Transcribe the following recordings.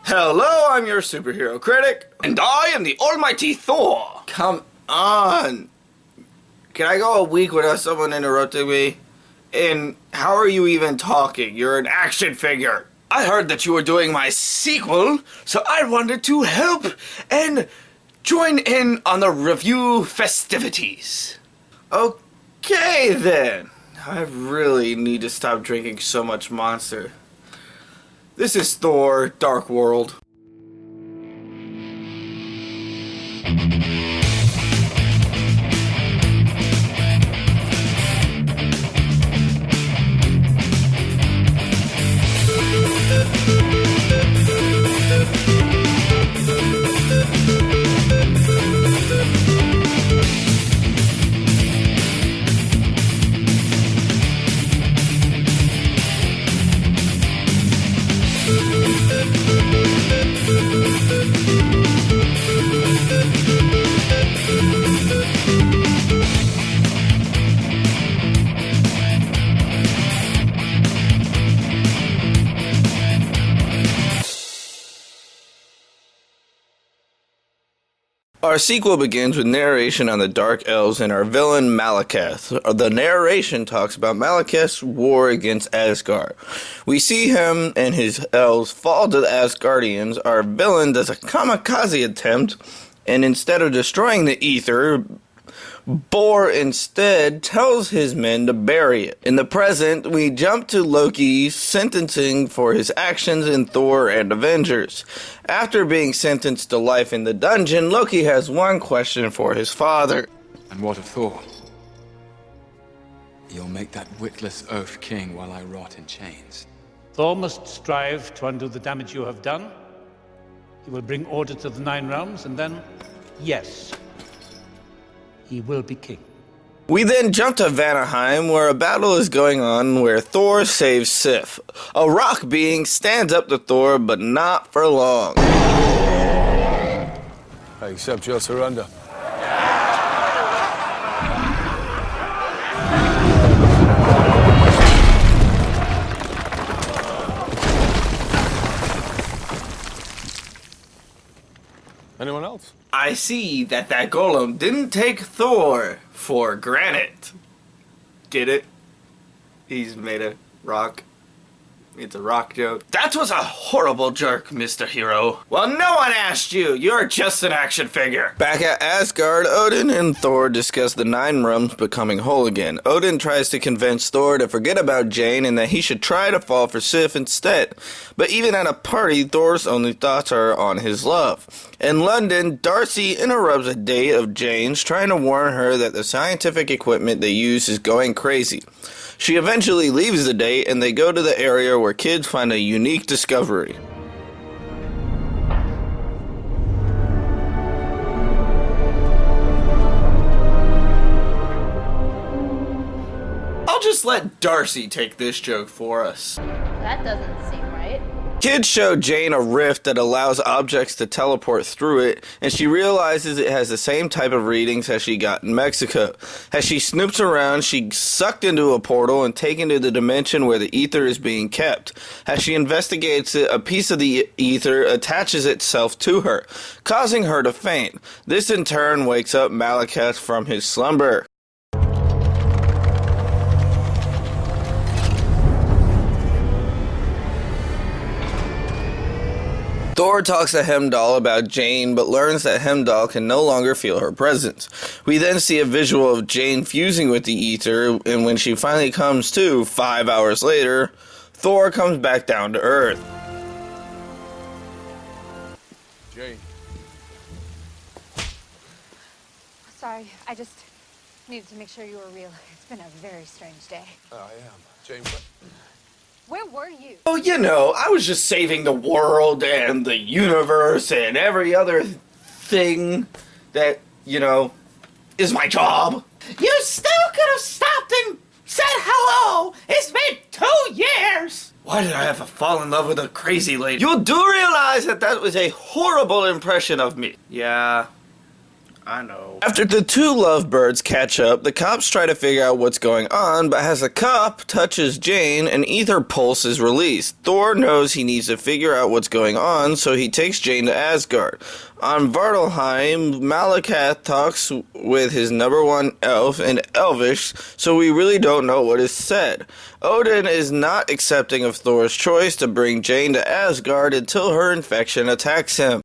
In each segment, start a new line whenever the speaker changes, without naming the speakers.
Hello, I'm your superhero critic.
And I am the almighty Thor.
Come on. Can I go a week without someone interrupting me? And how are you even talking? You're an action figure.
I heard that you were doing my sequel, so I wanted to help and join in on the review festivities.
Okay then. I really need to stop drinking so much Monster. This is Thor, Dark World. Our sequel begins with narration on the Dark Elves and our villain Malekith. The narration talks about Malekith's war against Asgard. We see him and his elves fall to the Asgardians. Our villain does a kamikaze attempt, and instead of destroying the ether, Bor instead tells his men to bury it. In the present, we jump to Loki's sentencing for his actions in Thor and Avengers. After being sentenced to life in the dungeon, Loki has one question for his father.
And what of Thor? You'll make that witless oaf king while I rot in chains.
Thor must strive to undo the damage you have done. He will bring order to the Nine Realms, and then, yes, he will be king.
We then jump to Vanaheim, where a battle is going on where Thor saves Sif. A rock being stands up to Thor, but not for long.
I accept your surrender. Anyone else?
I see that golem didn't take Thor for granted. Get it? He's made of rock. It's a rock joke.
That was a horrible jerk, Mr. Hero.
Well, no one asked you. You're just an action figure. Back at Asgard, Odin and Thor discuss the Nine Realms becoming whole again. Odin tries to convince Thor to forget about Jane and that he should try to fall for Sif instead. But even at a party, Thor's only thoughts are on his love. In London, Darcy interrupts a date of Jane's, trying to warn her that the scientific equipment they use is going crazy. She eventually leaves the date, and they go to the area where kids find a unique discovery. I'll just let Darcy take this joke for us.
That doesn't seem right.
Kids show Jane a rift that allows objects to teleport through it, and she realizes it has the same type of readings as she got in Mexico. As she snoops around, she's sucked into a portal and taken to the dimension where the ether is being kept. As she investigates it, a piece of the ether attaches itself to her, causing her to faint. This in turn wakes up Malekith from his slumber. Thor talks to Heimdall about Jane, but learns that Heimdall can no longer feel her presence. We then see a visual of Jane fusing with the ether, and when she finally comes to, 5 hours later, Thor comes back down to Earth.
Jane.
Sorry, I just needed to make sure you were real. It's been a very strange day.
I am. Jane, what?
Where were you?
Oh, you know, I was just saving the world and the universe and every other thing that, you know, is my job. You still could have stopped and said hello. It's been 2 years. Why did I have to fall in love with a crazy lady? You do realize that that was a horrible impression of me. Yeah,
I know.
After the two lovebirds catch up, the cops try to figure out what's going on, but as the cop touches Jane, an ether pulse is released. Thor knows he needs to figure out what's going on, so he takes Jane to Asgard. On Vardelheim, Malakath talks with his number one elf in Elvish, so we really don't know what is said. Odin is not accepting of Thor's choice to bring Jane to Asgard until her infection attacks him.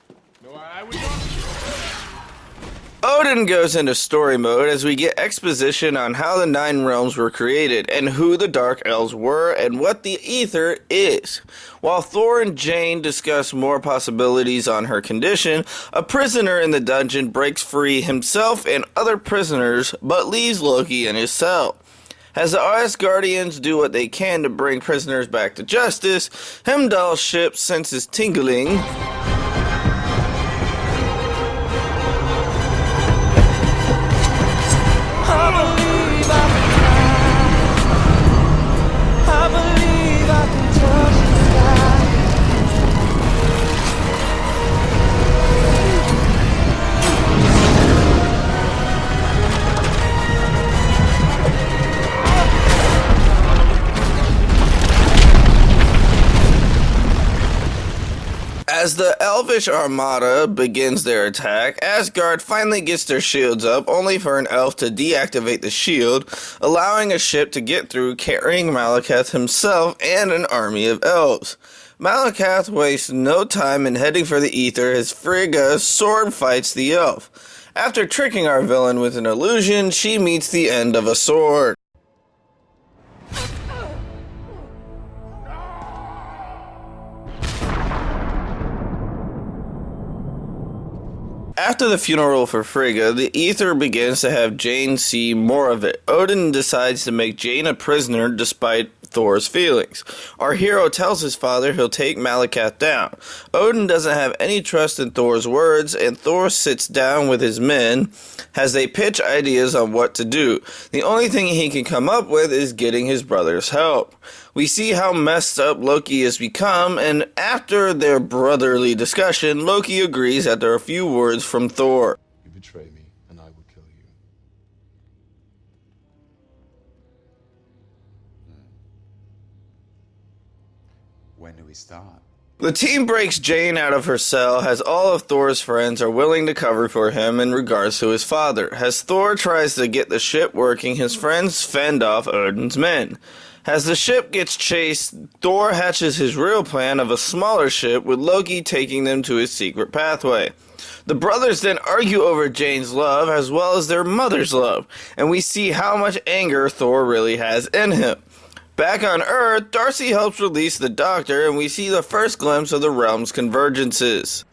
Odin goes into story mode as we get exposition on how the Nine Realms were created and who the Dark Elves were and what the Ether is. While Thor and Jane discuss more possibilities on her condition, a prisoner in the dungeon breaks free himself and other prisoners but leaves Loki in his cell. As the Asgardians do what they can to bring prisoners back to justice, Heimdall's ship senses tingling. As the Elvish Armada begins their attack, Asgard finally gets their shields up, only for an elf to deactivate the shield, allowing a ship to get through carrying Malakath himself and an army of elves. Malakath wastes no time in heading for the ether as Frigga sword fights the elf. After tricking our villain with an illusion, she meets the end of a sword. After the funeral for Frigga, the ether begins to have Jane see more of it. Odin decides to make Jane a prisoner despite Thor's feelings. Our hero tells his father he'll take Malakath down. Odin doesn't have any trust in Thor's words, and Thor sits down with his men as they pitch ideas on what to do. The only thing he can come up with is getting his brother's help. We see how messed up Loki has become, and after their brotherly discussion, Loki agrees after a few words from Thor.
You betray me, and I will kill you.
When do we start?
The team breaks Jane out of her cell as all of Thor's friends are willing to cover for him in regards to his father. As Thor tries to get the ship working, his friends fend off Odin's men. As the ship gets chased, Thor hatches his real plan of a smaller ship with Loki taking them to his secret pathway. The brothers then argue over Jane's love as well as their mother's love, and we see how much anger Thor really has in him. Back on Earth, Darcy helps release the Doctor, and we see the first glimpse of the realm's convergences.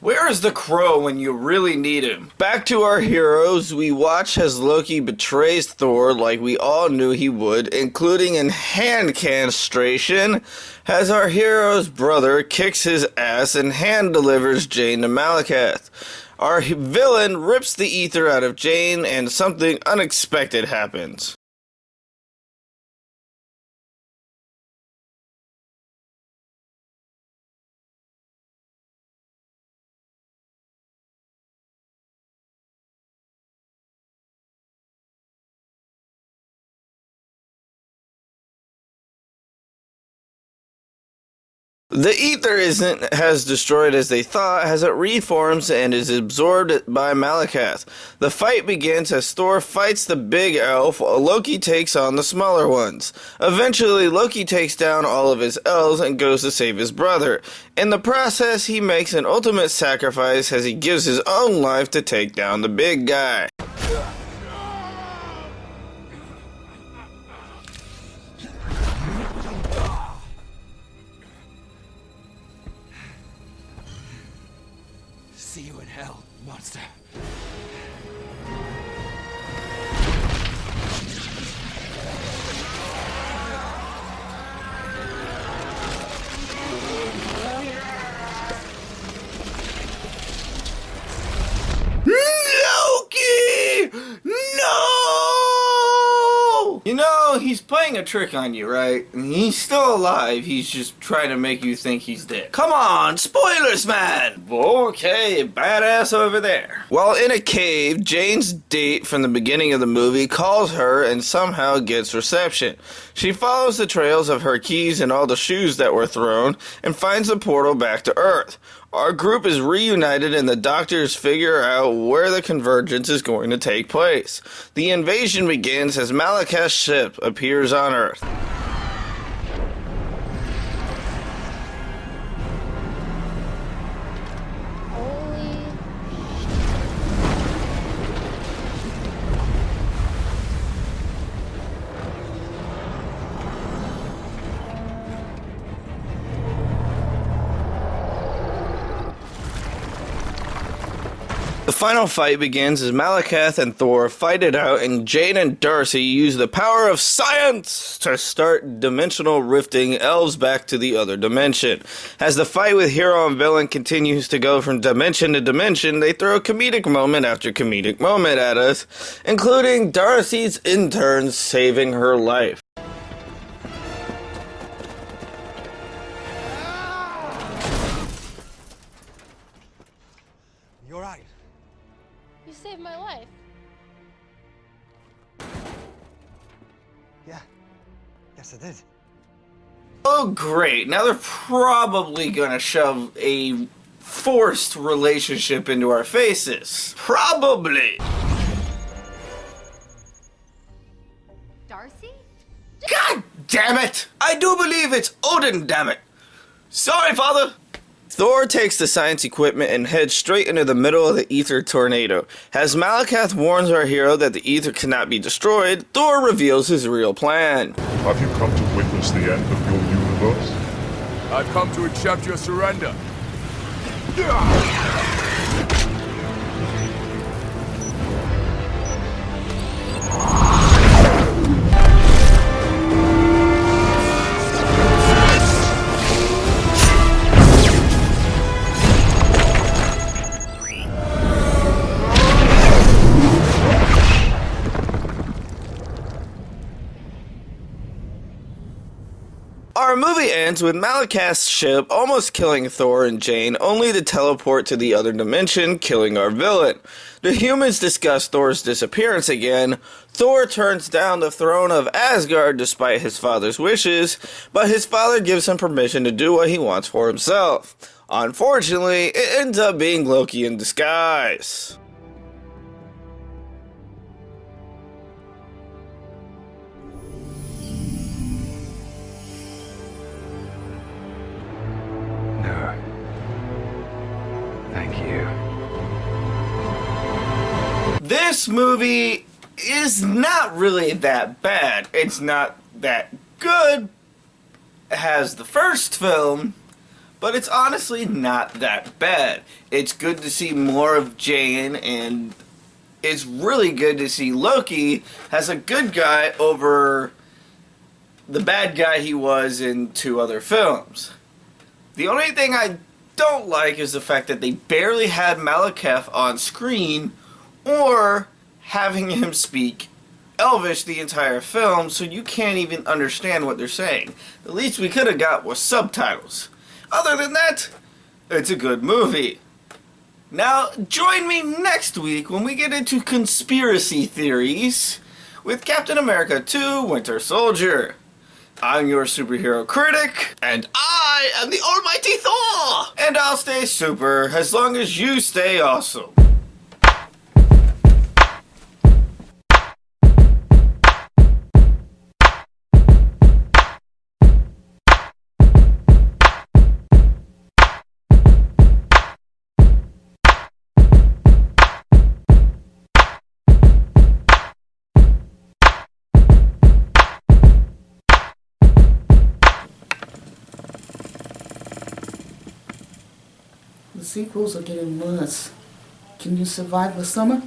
Where is the crow when you really need him?
Back to our heroes, we watch as Loki betrays Thor like we all knew he would, including in hand castration, as our hero's brother kicks his ass and hand delivers Jane to Malakath. Our villain rips the ether out of Jane and something unexpected happens. The ether has destroyed as they thought, as it reforms and is absorbed by Malakath. The fight begins as Thor fights the big elf while Loki takes on the smaller ones. Eventually, Loki takes down all of his elves and goes to save his brother. In the process, he makes an ultimate sacrifice as he gives his own life to take down the big guy.
See you in hell, monster.
Loki! No! You know,
know he's playing a trick on you, right? He's still alive, he's just trying to make you think he's dead. Come on, spoilers, man! Okay, badass over there.
While in a cave, Jane's date from the beginning of the movie calls her and somehow gets reception. She follows the trails of her keys and all the shoes that were thrown and finds the portal back to Earth. Our group is reunited and the doctors figure out where the convergence is going to take place. The invasion begins as Malekith's ship appears on Earth. The final fight begins as Malekith and Thor fight it out, and Jane and Darcy use the power of science to start dimensional rifting elves back to the other dimension. As the fight with hero and villain continues to go from dimension to dimension, they throw comedic moment after comedic moment at us, including Darcy's intern saving her life.
You're right.
You saved my life.
Yeah. Yes, I did.
Oh, great. Now they're probably gonna shove a forced relationship into our faces. Probably.
Darcy?
God damn it! I do believe it's Odin, damn it. Sorry, father.
Thor takes the science equipment and heads straight into the middle of the ether tornado. As Malekith warns our hero that the ether cannot be destroyed, Thor reveals his real plan.
Have you come to witness the end of your universe?
I've come to accept your surrender.
Our movie ends with Malekith's ship almost killing Thor and Jane, only to teleport to the other dimension, killing our villain. The humans discuss Thor's disappearance again. Thor turns down the throne of Asgard despite his father's wishes, but his father gives him permission to do what he wants for himself. Unfortunately, it ends up being Loki in disguise.
No. Thank you.
This movie is not really that bad. It's not that good as the first film, but it's honestly not that bad. It's good to see more of Jane, and it's really good to see Loki as a good guy over the bad guy he was in 2 other films. The only thing I don't like is the fact that they barely had Malekith on screen, or having him speak Elvish the entire film, so you can't even understand what they're saying. The least we could have got was subtitles. Other than that, it's a good movie. Now, join me next week when we get into conspiracy theories with Captain America 2 Winter Soldier. I'm your superhero critic, and I am the almighty Thor! And I'll stay super as long as you stay awesome.
The sequels are getting worse. Can you survive the summer?